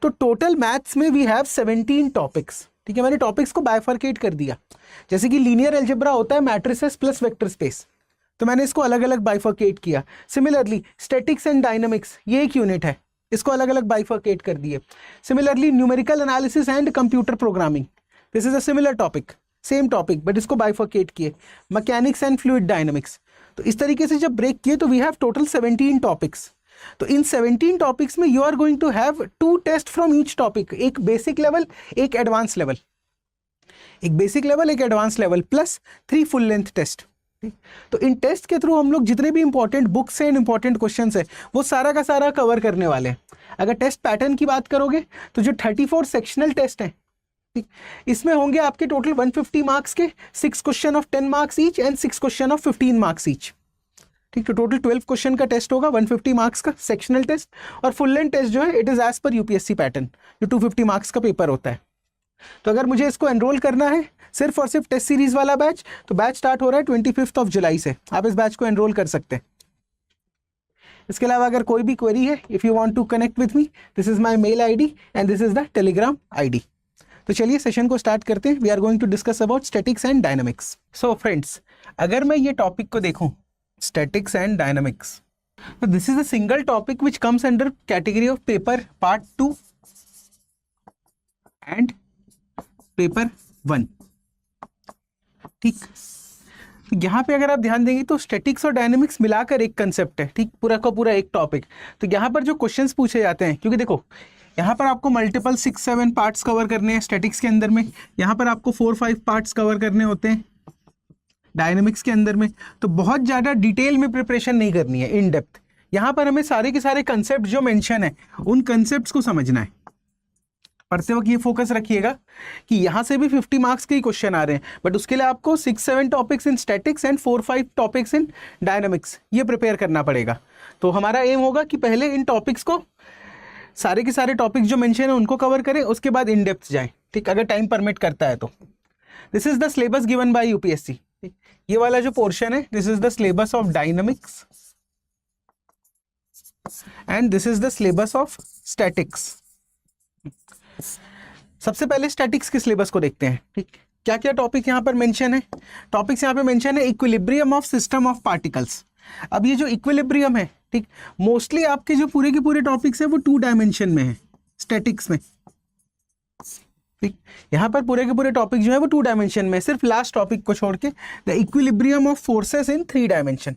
तो total maths में we have 17 topics, ठीक है। मैंने टॉपिक्स को बाइफर्केट कर दिया, जैसे कि लीनियर अलजेब्रा होता है मैट्रिसेस प्लस वेक्टर स्पेस, तो मैंने इसको अलग अलग बाइफर्केट किया। सिमिलरली स्टैटिक्स एंड डायनामिक्स, ये एक यूनिट है, इसको अलग अलग बाइफर्केट कर दिए। Similarly numerical analysis and computer programming, this is a similar topic, same topic but इसको बाइफर्केट किए। मैकेनिक्स एंड फ्लूइड डायनामिक्स, तो इस तरीके से जब ब्रेक किए तो वी हैव टोटल 17 टॉपिक्स। तो इन 17 टॉपिक्स में you are going to have 2 test from each topic, एक बेसिक लेवल एक एडवांस लेवल, एक बेसिक लेवल एक advance level plus 3 full length test. तो इन टेस्ट के थ्रू हम लोग जितने भी इंपॉर्टेंट बुक्स हैं, इंपॉर्टेंट क्वेश्चंस है, वो सारा का सारा कवर करने वाले हैं। अगर टेस्ट पैटर्न की बात करोगे तो जो 34 सेक्शनल टेस्ट हैं, ठीक, इसमें होंगे आपके टोटल 150 मार्क्स के 6 question of 10 marks each and 6 question of 15 marks each, ठीक। तो टोटल 12 क्वेश्चन का टेस्ट होगा, 150 मार्क्स का सेक्शनल टेस्ट, और फुल लेंथ टेस्ट जो है it is as per UPSC pattern, जो 250 मार्क्स का पेपर होता है। तो अगर मुझे इसको एनरोल करना है सिर्फ और सिर्फ टेस्ट सीरीज वाला बैच, तो बैच स्टार्ट हो रहा है 25 जुलाई से, आप इस बैच को एनरोल कर सकते हैं। इसके अलावा अगर कोई भी क्वेरी है, if you want to connect with me, this is my mail ID and this is the Telegram ID. तो चलिए सेशन को स्टार्ट करते हैं। We are going to discuss about statics and dynamics. So friends, अगर मैं ये topic को देखूं, स्टैटिक्स एंड डायनामिक्स, तो this is a single topic which comes under category of paper part 2 and paper 1, ठीक। यहाँ पे अगर आप ध्यान देंगे तो स्टैटिक्स और डायनामिक्स मिलाकर एक कंसेप्ट है, ठीक, पूरा का पूरा एक टॉपिक। तो यहाँ पर जो क्वेश्चंस पूछे जाते हैं, क्योंकि देखो यहाँ पर आपको मल्टीपल 6-7 पार्ट्स कवर करने हैं स्टैटिक्स के अंदर में, यहाँ पर आपको 4-5 पार्ट्स कवर करने होते हैं डायनामिक्स के अंदर में, तो बहुत ज़्यादा डिटेल में प्रिपरेशन नहीं करनी है, इन डेप्थ। यहाँ पर हमें सारे के सारे कंसेप्ट जो मेंशन है उन कंसेप्ट्स को समझना है। पढ़ते वक्त ये फोकस रखिएगा कि यहाँ से भी 50 मार्क्स के ही क्वेश्चन आ रहे हैं, बट उसके लिए आपको 6-7 topics in statics and 4-5 topics in dynamics ये प्रिपेयर करना पड़ेगा। तो हमारा एम होगा कि पहले इन टॉपिक्स को, सारे के सारे टॉपिक्स जो मेंशन है उनको कवर करें, उसके बाद इन डेप्थ जाएं, ठीक, अगर टाइम परमिट करता है तो। This is the syllabus given by UPSC, ये वाला जो पोर्शन है this is the syllabus of dynamics and this is the syllabus of statics. सबसे पहले स्टैटिक्स के सिलेबस को देखते हैं, ठीक। क्या क्या टॉपिक यहाँ पर मेंशन है? टॉपिक्स यहाँ पे मेंशन है equilibrium of system of particles. अब ये जो इक्विलिब्रियम है, ठीक, मोस्टली आपके जो पूरे के पूरे टॉपिक्स है वो 2 डायमेंशन में है स्टैटिक्स में, ठीक। यहाँ पर पूरे के पूरे टॉपिक जो है वो 2 डायमेंशन में, सिर्फ लास्ट टॉपिक को छोड़ के the equilibrium of forces in 3 dimension,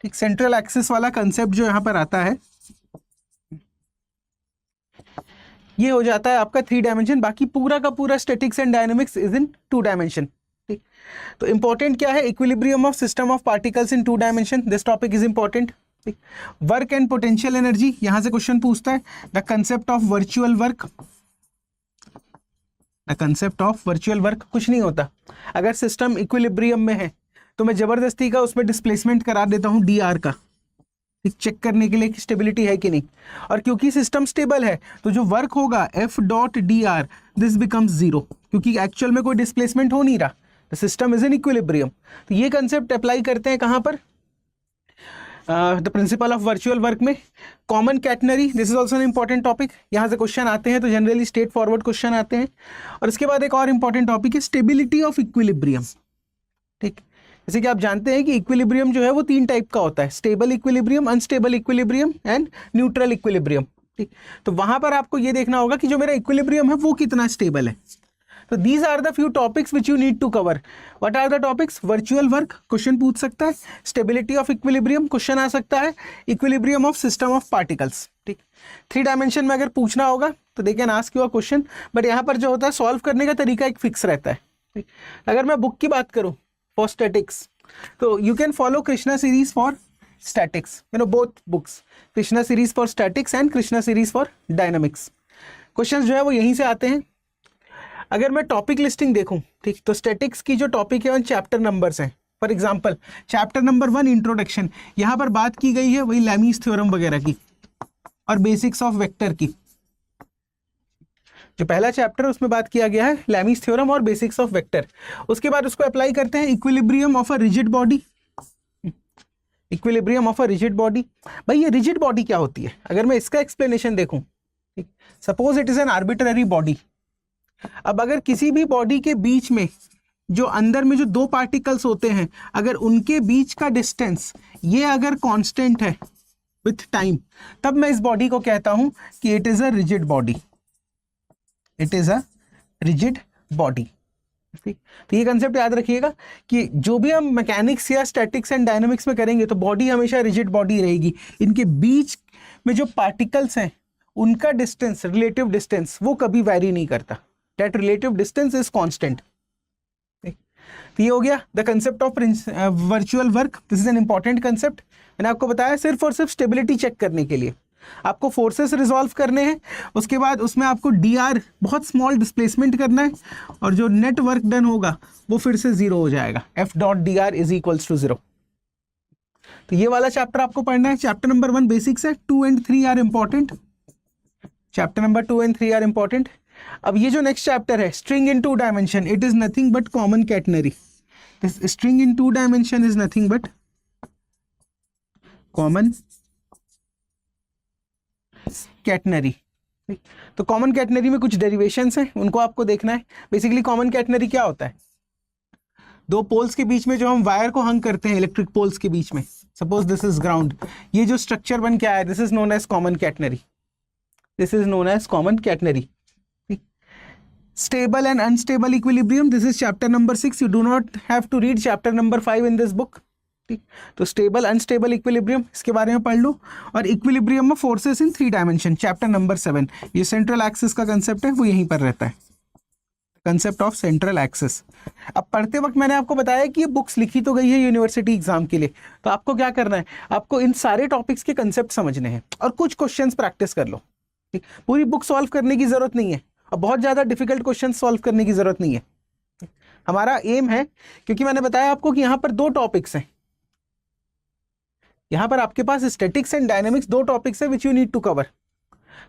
ठीक। सेंट्रल एक्सिस वाला कंसेप्ट जो यहाँ पर आता है ये हो जाता है आपका 3 डायमेंशन, बाकी पूरा का पूरा statics and dynamics is in 2 dimension, ठीक। तो इंपॉर्टेंट क्या है? Equilibrium of system of particles in 2 dimension, this topic is important, ठीक। वर्क एंड पोटेंशियल एनर्जी, यहां से क्वेश्चन पूछता है। The concept of virtual work, the concept of virtual work कुछ नहीं होता, अगर सिस्टम इक्विलिब्रियम में है तो मैं जबरदस्ती का उसमें डिस्प्लेसमेंट करा देता हूं dr का, चेक करने के लिए कि स्टेबिलिटी है कि नहीं, और क्योंकि सिस्टम स्टेबल है तो जो वर्क होगा F.dr दिस बिकम्स 0, क्योंकि एक्चुअल में कोई डिस्प्लेसमेंट हो नहीं रहा, the system is in equilibrium. तो ये कंसेप्ट अप्लाई करते हैं कहाँ पर? The principle of virtual work में। Common catenary, this is also an important topic, यहाँ से क्वेश्चन आते हैं तो जनरली स्ट्रेट फॉरवर्ड क्वेश्चन आते हैं। और इसके बाद एक और इंपॉर्टेंट टॉपिक है स्टेबिलिटी ऑफ इक्विलिब्रियम, ठीक। जैसे कि आप जानते हैं कि इक्विलिब्रियम जो है वो 3 टाइप का होता है, stable equilibrium, unstable equilibrium and neutral equilibrium, ठीक। तो वहां पर आपको ये देखना होगा कि जो मेरा इक्विलिब्रियम है वो कितना स्टेबल है। तो these are the few topics which you need to cover. What are the topics? Virtual work question पूछ सकता है, स्टेबिलिटी ऑफ इक्विलिब्रियम क्वेश्चन आ सकता है, equilibrium of system of particles, ठीक। 3 डायमेंशन में अगर पूछना होगा तो they can ask you a question, but यहाँ पर जो होता है सॉल्व करने का तरीका एक फिक्स रहता है, ठीक। अगर मैं बुक की बात करूँ फॉर स्टैटिक्स, तो you can follow Krishna series for statics, you know both books, Krishna series for statics and Krishna series for dynamics। Questions जो है वो यहीं से आते हैं। अगर मैं टॉपिक लिस्टिंग देखूं, ठीक, तो स्टैटिक्स की जो टॉपिक है उन चैप्टर नंबर्स हैं। For example chapter number 1 introduction, यहाँ पर बात की गई है वही लैमीज थ्योरम वगैरह की और बेसिक्स ऑफ वेक्टर की। जो पहला चैप्टर है उसमें बात किया गया है लैमीज थ्योरम और बेसिक्स ऑफ वेक्टर। उसके बाद उसको अप्लाई करते हैं equilibrium of a rigid body, equilibrium of a rigid body. भाई ये रिजिड बॉडी क्या होती है? अगर मैं इसका एक्सप्लेनेशन देखूं ठीक, suppose it is an arbitrary body. अब अगर किसी भी बॉडी के बीच में जो अंदर में जो दो पार्टिकल्स होते हैं, अगर उनके बीच का डिस्टेंस ये अगर कांस्टेंट है विथ टाइम, तब मैं इस बॉडी को कहता हूं कि it is a rigid body. It is a rigid body. ठीक, तो ये कंसेप्ट याद रखिएगा कि जो भी हम मैकेनिक्स या स्टैटिक्स एंड डायनामिक्स में करेंगे तो बॉडी हमेशा रिजिड बॉडी रहेगी। इनके बीच में जो पार्टिकल्स हैं उनका डिस्टेंस, रिलेटिव डिस्टेंस, वो कभी वैरी नहीं करता। That relative distance is constant. तो ये हो गया the concept of virtual work. This is an important concept. मैंने आपको बताया सिर्फ और सिर्फ स्टेबिलिटी चेक करने के लिए। आपको फोर्सेस रिजॉल्व करने हैं, उसके बाद उसमें आपको dr बहुत स्मॉल डिस्प्लेसमेंट करना है, और जो नेट वर्क डन होगा वो फिर से जीरो हो जाएगा। F dot dr is equals to 0। तो ये वाला चैप्टर आपको पढ़ना है। चैप्टर नंबर 1 बेसिक्स है, 2 and 3 are important. Chapter number 2 and 3 are important. अब ये जो नेक्स्ट चैप्टर है, string in 2 dimension, it is nothing but common catenary. This string in 2 dimension is nothing but common catenary. तो common catenary में कुछ derivations हैं, उनको आपको देखना है। बेसिकली कॉमन कैटनरी क्या होता है? दो पोल्स के बीच में जो हम वायर को हंग करते हैं, इलेक्ट्रिक पोल्स के बीच में, सपोज दिस इज ग्राउंड, ये जो स्ट्रक्चर बन के आया है, this is known as common catenary. This is known as common catenary. Stable and unstable equilibrium, this is chapter number 6। You do not have to read chapter number 5 in this book. ठीक, तो stable unstable equilibrium, इसके बारे में पढ़ लो। और equilibrium में forces in 3 dimension, chapter number 7। ये central axis का कंसेप्ट है, वो यहीं पर रहता है, कंसेप्ट ऑफ सेंट्रल एक्सिस। अब पढ़ते वक्त मैंने आपको बताया कि ये बुक्स लिखी तो गई है यूनिवर्सिटी एग्जाम के लिए, तो आपको क्या करना है, आपको इन सारे टॉपिक्स के कंसेप्ट समझने हैं और कुछ क्वेश्चंस प्रैक्टिस कर लो। ठीक, पूरी बुक सॉल्व करने की जरूरत नहीं है और बहुत ज्यादा डिफिकल्ट क्वेश्चन सॉल्व करने की जरूरत नहीं है। हमारा एम है, क्योंकि मैंने बताया आपको कि यहाँ पर 2 टॉपिक्स हैं, यहाँ पर आपके पास स्टैटिक्स एंड डायनामिक्स 2 टॉपिक्स है which you need to cover.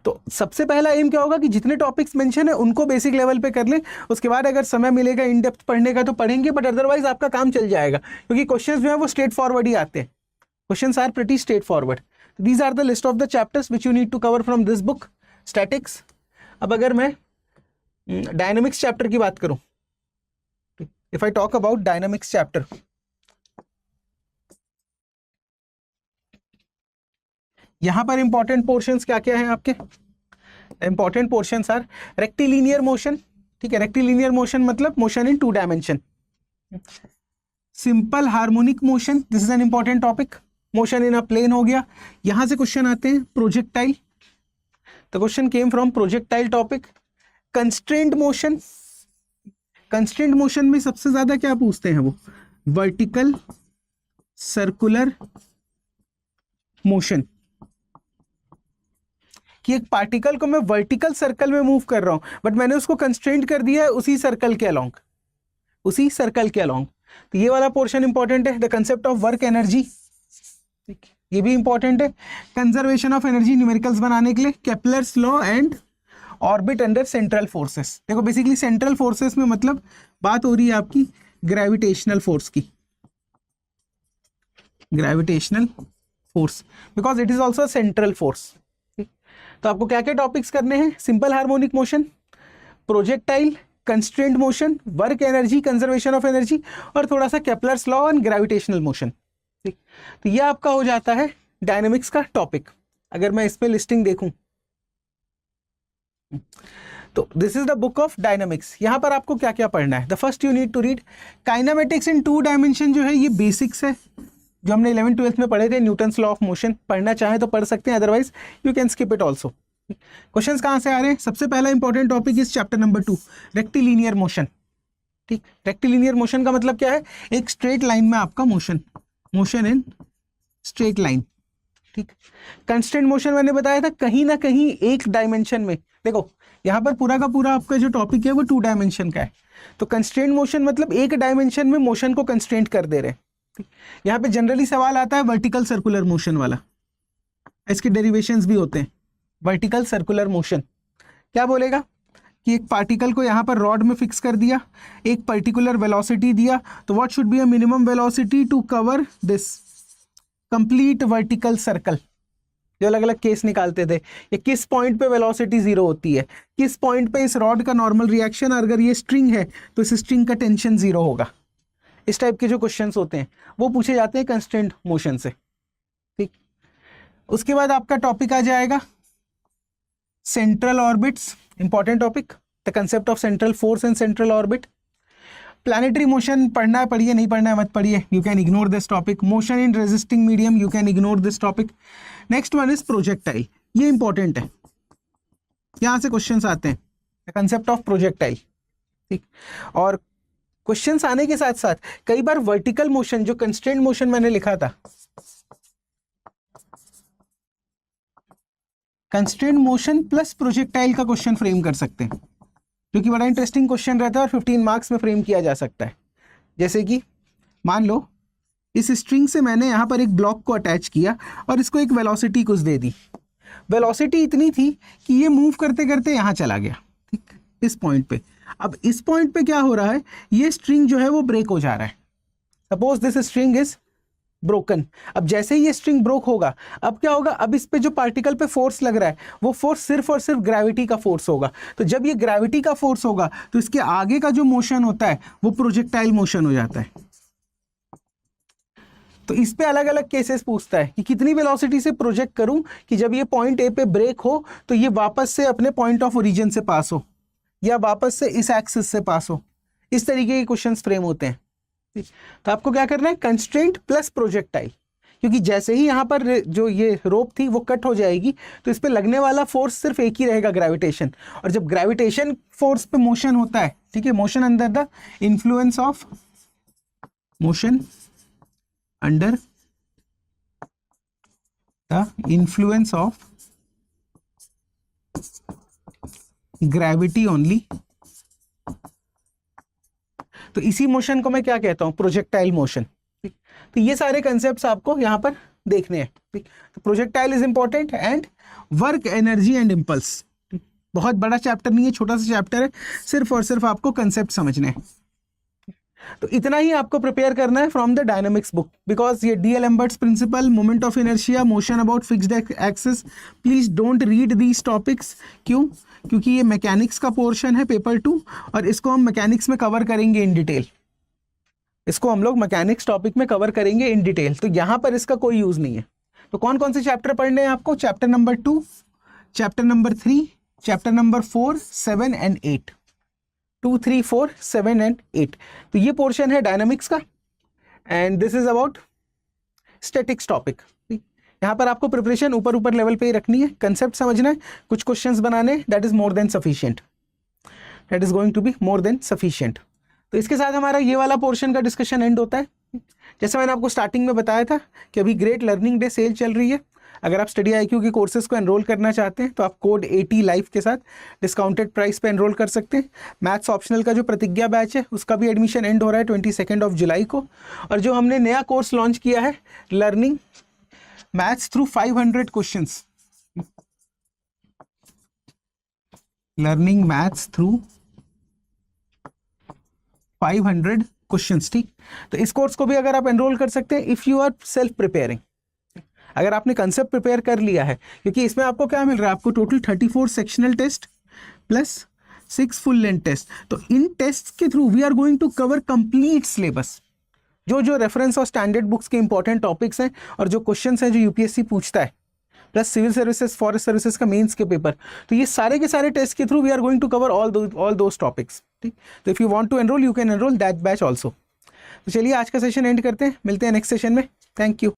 तो सबसे पहला एम क्या होगा कि जितने टॉपिक्स मेंशन है उनको बेसिक लेवल पे कर लें। उसके बाद अगर समय मिलेगा इन डेप्थ पढ़ने का तो पढ़ेंगे, बट अदरवाइज आपका काम चल जाएगा, क्योंकि क्वेश्चंस जो है वो स्ट्रेट फॉरवर्ड ही आते हैं। Questions are pretty straightforward. These are the list of the chapters which you need to cover from this book, statics. अब अगर मैं डायनामिक्स चैप्टर की बात करूं, if I talk about dynamics chapter, यहां पर इंपॉर्टेंट पोर्शंस क्या क्या हैं आपके? Important portions are rectilinear motion. ठीक है, रेक्टिलिनियर मोशन मतलब motion in 2 dimension. Simple harmonic motion, this is an important topic. Motion in a plane हो गया। यहां से क्वेश्चन आते हैं प्रोजेक्टाइल, तो question came from projectile topic. Constraint motion, constraint motion में सबसे ज्यादा क्या पूछते हैं वो वर्टिकल सर्कुलर मोशन, कि एक पार्टिकल को मैं वर्टिकल सर्कल में मूव कर रहा हूं बट मैंने उसको कंस्ट्रेंट कर दिया है उसी सर्कल के अलोंग, उसी सर्कल के अलोंग। तो ये वाला पोर्शन इंपॉर्टेंट है। The concept of work energy, ये भी इंपॉर्टेंट है। कंजर्वेशन ऑफ एनर्जी न्यूमेरिकल्स बनाने के लिए, Kepler's law and orbit under central forces. देखो बेसिकली सेंट्रल फोर्सेस में मतलब बात हो रही है आपकी ग्रेविटेशनल फोर्स की, gravitational force, because it is also central force. तो आपको क्या क्या टॉपिक्स करने हैं? Simple harmonic motion, projectile, constraint motion, work energy, conservation of energy, और थोड़ा सा Kepler's law and gravitational motion. ठीक, तो ये आपका हो जाता है डायनामिक्स का टॉपिक। अगर मैं इसमें लिस्टिंग देखूं तो this is the book of dynamics. यहां पर आपको क्या क्या पढ़ना है? The first you need to read kinematics in 2 dimension, जो है ये बेसिक्स है जो हमने 11th-12th में पढ़े थे। न्यूटन्स लॉ ऑफ मोशन, पढ़ना चाहें तो पढ़ सकते हैं, otherwise you can skip it also. Questions कहाँ से आ रहे हैं? सबसे पहला important topic is chapter number 2, rectilinear motion. ठीक, रेक्टिलिनियर मोशन का मतलब क्या है? एक स्ट्रेट लाइन में आपका motion, motion in straight line. ठीक, कंस्टेंट मोशन मैंने बताया था कहीं ना कहीं एक डायमेंशन में। देखो यहाँ पर पूरा का पूरा आपका जो टॉपिक है वो 2 डायमेंशन का है, तो कंस्ट्रेंट मोशन मतलब एक डायमेंशन में मोशन को कंस्ट्रेंट कर दे रहे हैं। यहाँ पे जनरली सवाल आता है वर्टिकल सर्कुलर मोशन वाला, इसके डेरिवेशंस भी होते हैं। वर्टिकल सर्कुलर मोशन क्या बोलेगा कि एक पार्टिकल को यहाँ पर रॉड में फिक्स कर दिया, एक पर्टिकुलर वेलोसिटी दिया, तो what should be a minimum velocity to cover this complete vertical circle. जो अलग अलग केस निकालते थे, ये किस पॉइंट पे वेलोसिटी जीरो होती है, किस पॉइंट पे इस रॉड का नॉर्मल रिएक्शन, अगर ये स्ट्रिंग है तो इस स्ट्रिंग का टेंशन जीरो होगा। इस टाइप के जो क्वेश्चंस होते हैं वो पूछे जाते हैं कंस्ट्रेंट मोशन से। ठीक, उसके बाद आपका टॉपिक आ जाएगा central orbits, important topic, the concept of central force and central orbit. Planetary motion पढ़ना है पढ़िए, नहीं पढ़ना है मत पढ़िए, you can ignore this topic. Motion in resisting medium, you can ignore this topic. Next one is projectile, ये important है, यहां से क्वेश्चंस आते हैं, द कंसेप्ट ऑफ प्रोजेक्टाइल। ठीक, और क्वेश्चंस आने के साथ साथ कई बार वर्टिकल मोशन, जो कंस्ट्रेंट मोशन मैंने लिखा था, कंस्ट्रेंट मोशन प्लस प्रोजेक्टाइल का क्वेश्चन फ्रेम कर सकते हैं, जो कि बड़ा इंटरेस्टिंग क्वेश्चन रहता है और 15 मार्क्स में फ्रेम किया जा सकता है। जैसे कि मान लो इस स्ट्रिंग से मैंने यहाँ पर एक ब्लॉक को अटैच किया और इसको एक वेलोसिटी कुछ दे दी, वेलोसिटी इतनी थी कि ये मूव करते करते यहाँ चला गया, ठीक, इस पॉइंट पे। अब इस पॉइंट पे क्या हो रहा है, ये स्ट्रिंग जो है वो ब्रेक हो जा रहा है, suppose this string is broken. अब जैसे ही ये स्ट्रिंग ब्रोक होगा, अब क्या होगा, अब इस पे जो पार्टिकल पे फोर्स लग रहा है वो फोर्स सिर्फ और सिर्फ ग्रेविटी का फोर्स होगा। तो जब ये ग्रेविटी का फोर्स होगा तो इसके आगे का जो मोशन होता है वो प्रोजेक्टाइल मोशन हो जाता है। तो इस पे अलग अलग केसेस पूछता है कि कितनी वेलोसिटी से प्रोजेक्ट करूं कि जब ये पॉइंट ए पे ब्रेक हो तो ये वापस से अपने पॉइंट ऑफ ओरिजिन से पास हो या वापस से इस एक्सिस से पास हो। इस तरीके के क्वेश्चंस फ्रेम होते हैं। तो आपको क्या करना है, कंस्ट्रेंट प्लस प्रोजेक्टाइल, क्योंकि जैसे ही यहाँ पर जो ये रोप थी वो कट हो जाएगी तो इस पे लगने वाला फोर्स सिर्फ एक ही रहेगा, ग्रेविटेशन। और जब ग्रेविटेशन फोर्स पे मोशन होता है, ठीक है, motion under the influence of, motion under the influence of gravity only, तो इसी मोशन को मैं क्या कहता हूं, प्रोजेक्टाइल मोशन। ठीक, तो ये सारे कंसेप्ट्स आपको यहां पर देखने हैं। ठीक, तो projectile is important and work energy and impulse. बहुत बड़ा चैप्टर नहीं है, छोटा सा चैप्टर है, सिर्फ और सिर्फ आपको कंसेप्ट समझने हैं। तो इतना ही आपको प्रिपेयर करना है from the dynamics book, because ये D'Alembert's principle, moment of inertia, motion about fixed axis, please don't read these topics. क्यों? क्योंकि ये मैकेनिक्स का पोर्शन है पेपर 2 और इसको हम मैकेनिक्स में कवर करेंगे इन डिटेल। इसको हम लोग मैकेनिक्स टॉपिक में कवर करेंगे इन डिटेल, तो यहां पर इसका कोई यूज नहीं है। तो कौन कौन से चैप्टर पढ़ने हैं आपको? Chapter number 2, chapter number 3, chapter number 4, 7 and 8। 2, 3, 4, 7 and 8। तो ये पोर्शन है डायनामिक्स का and this is about statics topic. यहाँ पर आपको प्रिपरेशन ऊपर ऊपर लेवल पे ही रखनी है, कंसेप्ट समझना है, कुछ क्वेश्चंस बनाने, that is more than sufficient, that is going to be more than sufficient. तो इसके साथ हमारा ये वाला पोर्शन का डिस्कशन एंड होता है। जैसे मैंने आपको स्टार्टिंग में बताया था कि अभी ग्रेट लर्निंग डे सेल चल रही है। अगर आप स्टडी IQ के कोर्सेज को एनरोल करना चाहते हैं तो आप कोड AT लाइव के साथ डिस्काउंटेड प्राइस पे एनरोल कर सकते हैं। मैथ्स ऑप्शनल का जो प्रतिज्ञा बैच है उसका भी एडमिशन एंड हो रहा है 22 जुलाई को। और जो हमने नया कोर्स लॉन्च किया है, learning maths through 500 questions, learning maths through 500 questions. ठीक, तो इस कोर्स को भी अगर आप एनरोल कर सकते हैं if you are self preparing, अगर आपने कंसेप्ट प्रिपेयर कर लिया है, क्योंकि इसमें आपको क्या मिल रहा है, आपको total 34 sectional test plus 6 full length test. तो इन टेस्ट के through we are going to cover complete syllabus, जो जो रेफरेंस और स्टैंडर्ड बुक्स के इंपॉर्टेंट टॉपिक्स हैं और जो क्वेश्चंस हैं जो UPSC पूछता है, plus civil services, forest services का मेंस के पेपर, तो ये सारे के सारे टेस्ट के through we are going to cover all those topics. ठीक, तो if you want to enrol you can enrol that batch also. तो चलिए आज का सेशन एंड करते हैं, मिलते हैं नेक्स्ट सेशन में। Thank you.